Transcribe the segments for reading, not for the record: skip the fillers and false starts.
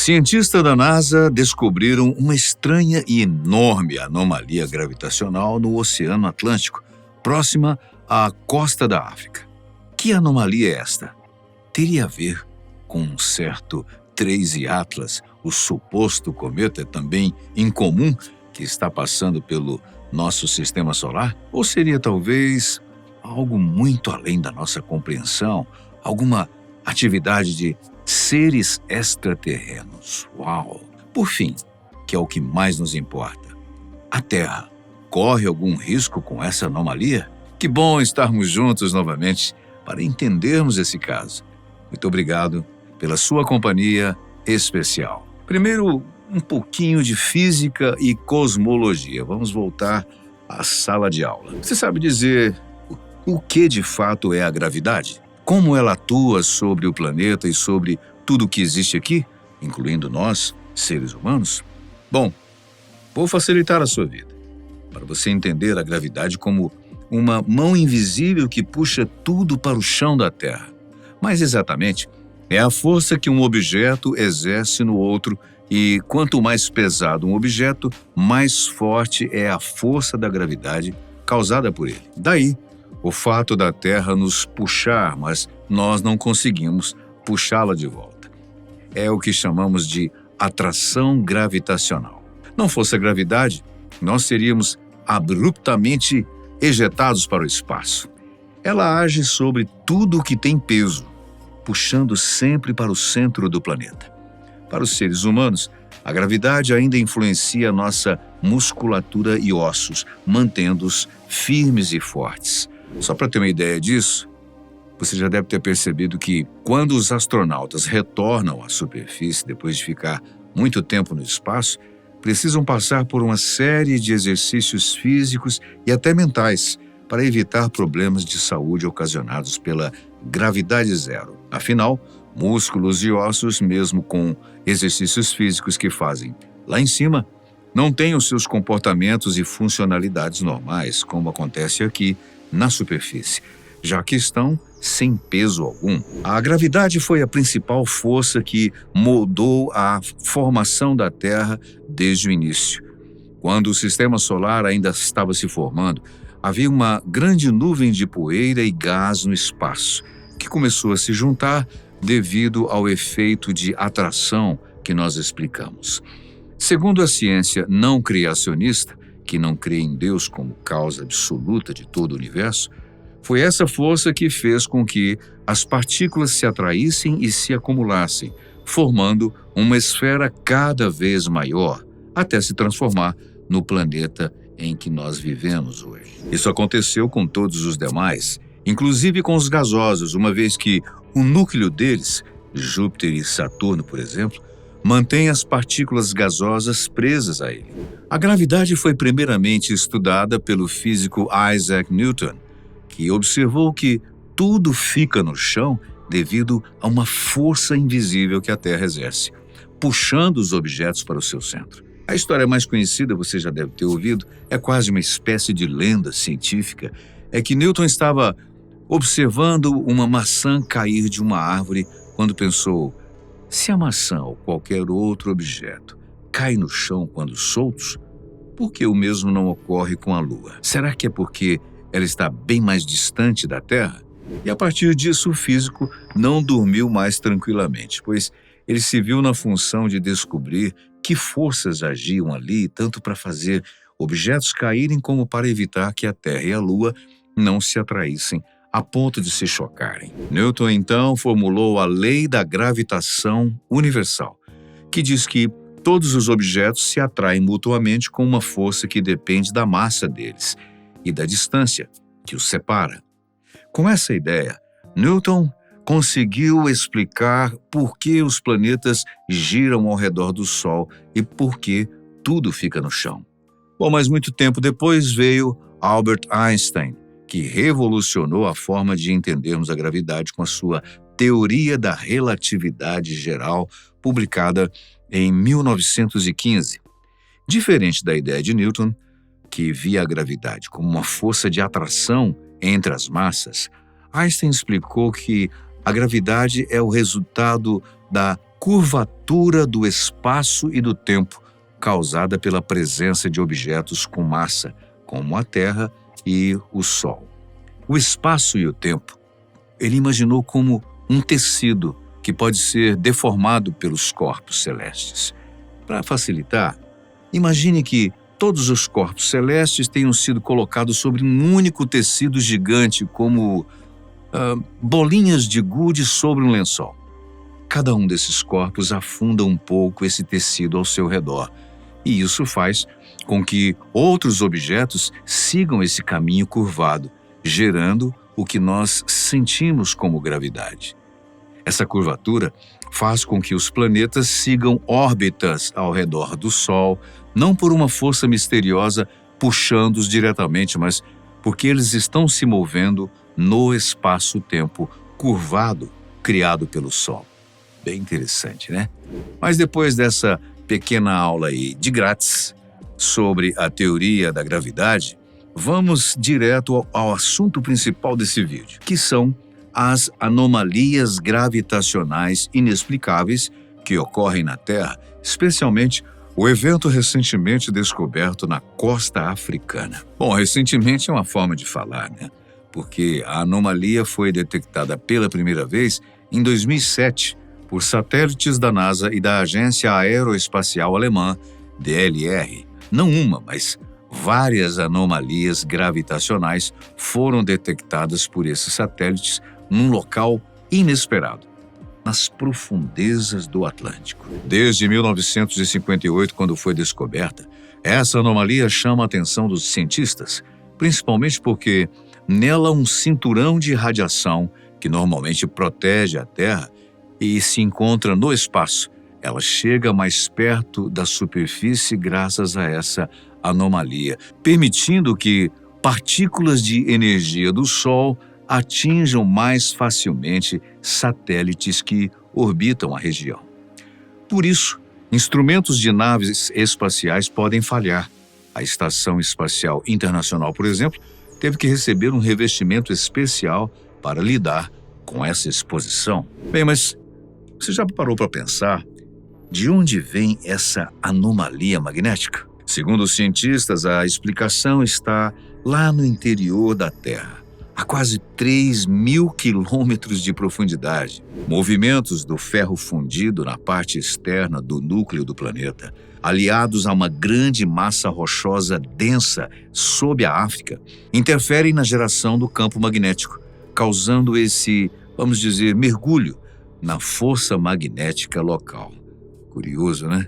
Cientistas da NASA descobriram uma estranha e enorme anomalia gravitacional no Oceano Atlântico, próxima à costa da África. Que anomalia é esta? Teria a ver com um certo 3I Atlas, o suposto cometa também incomum que está passando pelo nosso sistema solar? Ou seria talvez algo muito além da nossa compreensão, alguma atividade de seres extraterrenos? Uau! Por fim, que é o que mais nos importa, a Terra corre algum risco com essa anomalia? Que bom estarmos juntos novamente para entendermos esse caso. Muito obrigado pela sua companhia especial. Primeiro, um pouquinho de física e cosmologia. Vamos voltar à sala de aula. Você sabe dizer o que de fato é a gravidade? Como ela atua sobre o planeta e sobre tudo o que existe aqui, incluindo nós, seres humanos? Bom, vou facilitar a sua vida, para você entender a gravidade como uma mão invisível que puxa tudo para o chão da Terra. Mais exatamente, é a força que um objeto exerce no outro, e quanto mais pesado um objeto, mais forte é a força da gravidade causada por ele. Daí, o fato da Terra nos puxar, mas nós não conseguimos puxá-la de volta. É o que chamamos de atração gravitacional. Não fosse a gravidade, nós seríamos abruptamente ejetados para o espaço. Ela age sobre tudo o que tem peso, puxando sempre para o centro do planeta. Para os seres humanos, a gravidade ainda influencia nossa musculatura e ossos, mantendo-os firmes e fortes. Só para ter uma ideia disso, você já deve ter percebido que quando os astronautas retornam à superfície depois de ficar muito tempo no espaço, precisam passar por uma série de exercícios físicos e até mentais para evitar problemas de saúde ocasionados pela gravidade zero. Afinal, músculos e ossos, mesmo com exercícios físicos que fazem lá em cima, não têm os seus comportamentos e funcionalidades normais, como acontece aqui na superfície, já que estão sem peso algum. A gravidade foi a principal força que moldou a formação da Terra desde o início. Quando o sistema solar ainda estava se formando, havia uma grande nuvem de poeira e gás no espaço, que começou a se juntar devido ao efeito de atração que nós explicamos. Segundo a ciência não criacionista, que não crê em Deus como causa absoluta de todo o universo, foi essa força que fez com que as partículas se atraíssem e se acumulassem, formando uma esfera cada vez maior, até se transformar no planeta em que nós vivemos hoje. Isso aconteceu com todos os demais, inclusive com os gasosos, uma vez que o núcleo deles, Júpiter e Saturno, por exemplo, mantém as partículas gasosas presas a ele. A gravidade foi primeiramente estudada pelo físico Isaac Newton, que observou que tudo fica no chão devido a uma força invisível que a Terra exerce, puxando os objetos para o seu centro. A história mais conhecida, você já deve ter ouvido, é quase uma espécie de lenda científica, é que Newton estava observando uma maçã cair de uma árvore quando pensou: se a maçã ou qualquer outro objeto cai no chão quando soltos, por que o mesmo não ocorre com a Lua? Será que é porque ela está bem mais distante da Terra? E a partir disso o físico não dormiu mais tranquilamente, pois ele se viu na função de descobrir que forças agiam ali, tanto para fazer objetos caírem como para evitar que a Terra e a Lua não se atraíssem a ponto de se chocarem. Newton então formulou a lei da gravitação universal, que diz que todos os objetos se atraem mutuamente com uma força que depende da massa deles e da distância que os separa. Com essa ideia, Newton conseguiu explicar por que os planetas giram ao redor do Sol e por que tudo fica no chão. Bom, mas muito tempo depois veio Albert Einstein, que revolucionou a forma de entendermos a gravidade com a sua Teoria da Relatividade Geral, publicada em 1915. Diferente da ideia de Newton, que via a gravidade como uma força de atração entre as massas, Einstein explicou que a gravidade é o resultado da curvatura do espaço e do tempo causada pela presença de objetos com massa, como a Terra e o Sol. O espaço e o tempo, ele imaginou como um tecido que pode ser deformado pelos corpos celestes. Para facilitar, imagine que todos os corpos celestes tenham sido colocados sobre um único tecido gigante, como bolinhas de gude sobre um lençol. Cada um desses corpos afunda um pouco esse tecido ao seu redor, e isso faz com que outros objetos sigam esse caminho curvado, gerando o que nós sentimos como gravidade. Essa curvatura faz com que os planetas sigam órbitas ao redor do Sol, não por uma força misteriosa puxando-os diretamente, mas porque eles estão se movendo no espaço-tempo curvado criado pelo Sol. Bem interessante, né? Mas depois dessa pequena aula aí de grátis sobre a teoria da gravidade, vamos direto ao assunto principal desse vídeo, que são as anomalias gravitacionais inexplicáveis que ocorrem na Terra, especialmente o evento recentemente descoberto na costa africana. Bom, recentemente é uma forma de falar, né? Porque a anomalia foi detectada pela primeira vez em 2007 por satélites da NASA e da Agência Aeroespacial Alemã, DLR. Não uma, mas várias anomalias gravitacionais foram detectadas por esses satélites num local inesperado, nas profundezas do Atlântico. Desde 1958, quando foi descoberta, essa anomalia chama a atenção dos cientistas, principalmente porque nela um cinturão de radiação que normalmente protege a Terra e se encontra no espaço. Ela chega mais perto da superfície graças a essa anomalia, permitindo que partículas de energia do Sol atinjam mais facilmente satélites que orbitam a região. Por isso, instrumentos de naves espaciais podem falhar. A Estação Espacial Internacional, por exemplo, teve que receber um revestimento especial para lidar com essa exposição. Bem, mas você já parou para pensar de onde vem essa anomalia magnética? Segundo os cientistas, a explicação está lá no interior da Terra, a quase 3.000 quilômetros de profundidade. Movimentos do ferro fundido na parte externa do núcleo do planeta, aliados a uma grande massa rochosa densa sob a África, interferem na geração do campo magnético, causando esse, vamos dizer, mergulho na força magnética local. Curioso, né?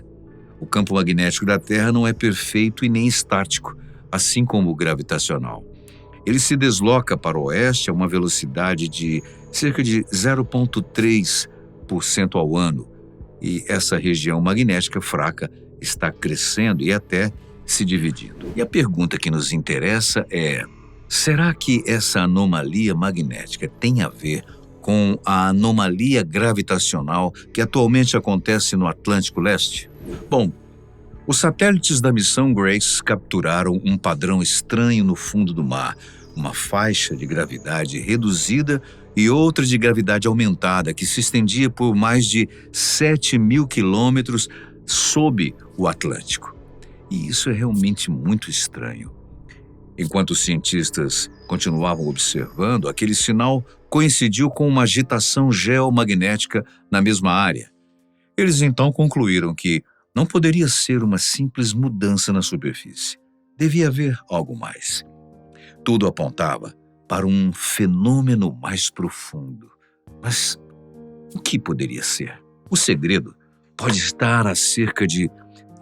O campo magnético da Terra não é perfeito e nem estático, assim como o gravitacional. Ele se desloca para o oeste a uma velocidade de cerca de 0,3% ao ano, e essa região magnética fraca está crescendo e até se dividindo. E a pergunta que nos interessa é: será que essa anomalia magnética tem a ver com a anomalia gravitacional que atualmente acontece no Atlântico Leste? Bom, os satélites da missão Grace capturaram um padrão estranho no fundo do mar, uma faixa de gravidade reduzida e outra de gravidade aumentada que se estendia por mais de 7.000 quilômetros sob o Atlântico. E isso é realmente muito estranho. Enquanto os cientistas continuavam observando, aquele sinal coincidiu com uma agitação geomagnética na mesma área. Eles então concluíram que não poderia ser uma simples mudança na superfície. Devia haver algo mais. Tudo apontava para um fenômeno mais profundo. Mas o que poderia ser? O segredo pode estar a cerca de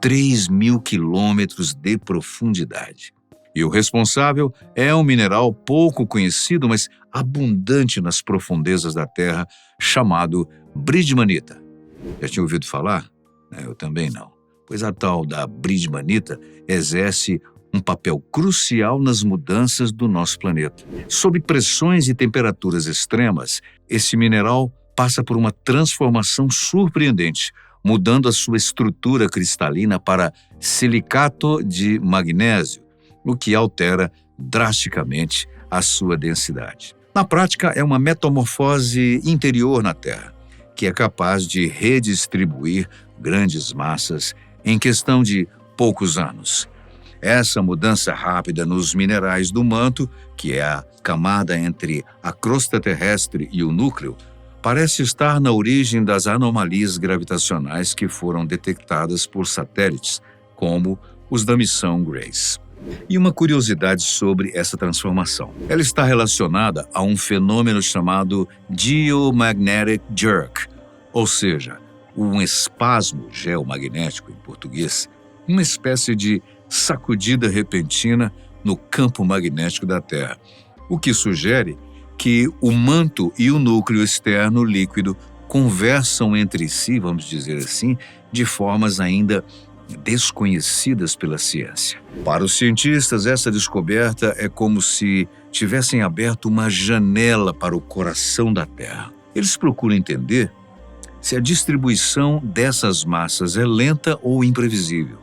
3.000 quilômetros de profundidade. E o responsável é um mineral pouco conhecido, mas abundante nas profundezas da Terra, chamado bridgemanita. Já tinha ouvido falar? Eu também não. Pois a tal da bridgemanita exerce um papel crucial nas mudanças do nosso planeta. Sob pressões e temperaturas extremas, esse mineral passa por uma transformação surpreendente, mudando a sua estrutura cristalina para silicato de magnésio, o que altera drasticamente a sua densidade. Na prática, é uma metamorfose interior na Terra, que é capaz de redistribuir grandes massas em questão de poucos anos. Essa mudança rápida nos minerais do manto, que é a camada entre a crosta terrestre e o núcleo, parece estar na origem das anomalias gravitacionais que foram detectadas por satélites, como os da missão Grace. E uma curiosidade sobre essa transformação. Ela está relacionada a um fenômeno chamado Geomagnetic Jerk, ou seja, um espasmo geomagnético em português, uma espécie de sacudida repentina no campo magnético da Terra, o que sugere que o manto e o núcleo externo líquido conversam entre si, vamos dizer assim, de formas ainda desconhecidas pela ciência. Para os cientistas, essa descoberta é como se tivessem aberto uma janela para o coração da Terra. Eles procuram entender se a distribuição dessas massas é lenta ou imprevisível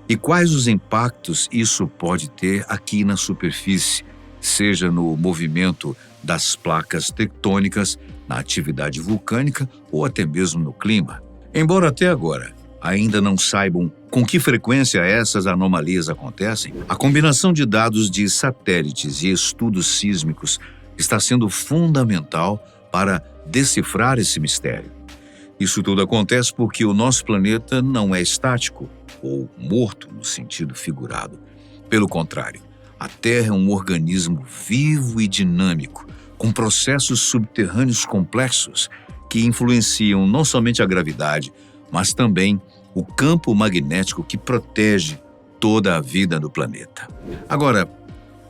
e quais os impactos isso pode ter aqui na superfície, seja no movimento das placas tectônicas, na atividade vulcânica ou até mesmo no clima. Embora até agora ainda não saibam com que frequência essas anomalias acontecem, a combinação de dados de satélites e estudos sísmicos está sendo fundamental para decifrar esse mistério. Isso tudo acontece porque o nosso planeta não é estático ou morto no sentido figurado. Pelo contrário, a Terra é um organismo vivo e dinâmico, com processos subterrâneos complexos que influenciam não somente a gravidade, mas também o campo magnético que protege toda a vida do planeta. Agora,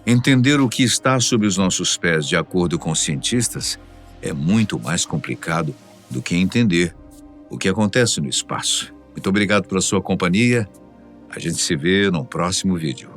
entender o que está sob os nossos pés, de acordo com os cientistas, é muito mais complicado do que entender o que acontece no espaço. Muito obrigado pela sua companhia. A gente se vê no próximo vídeo.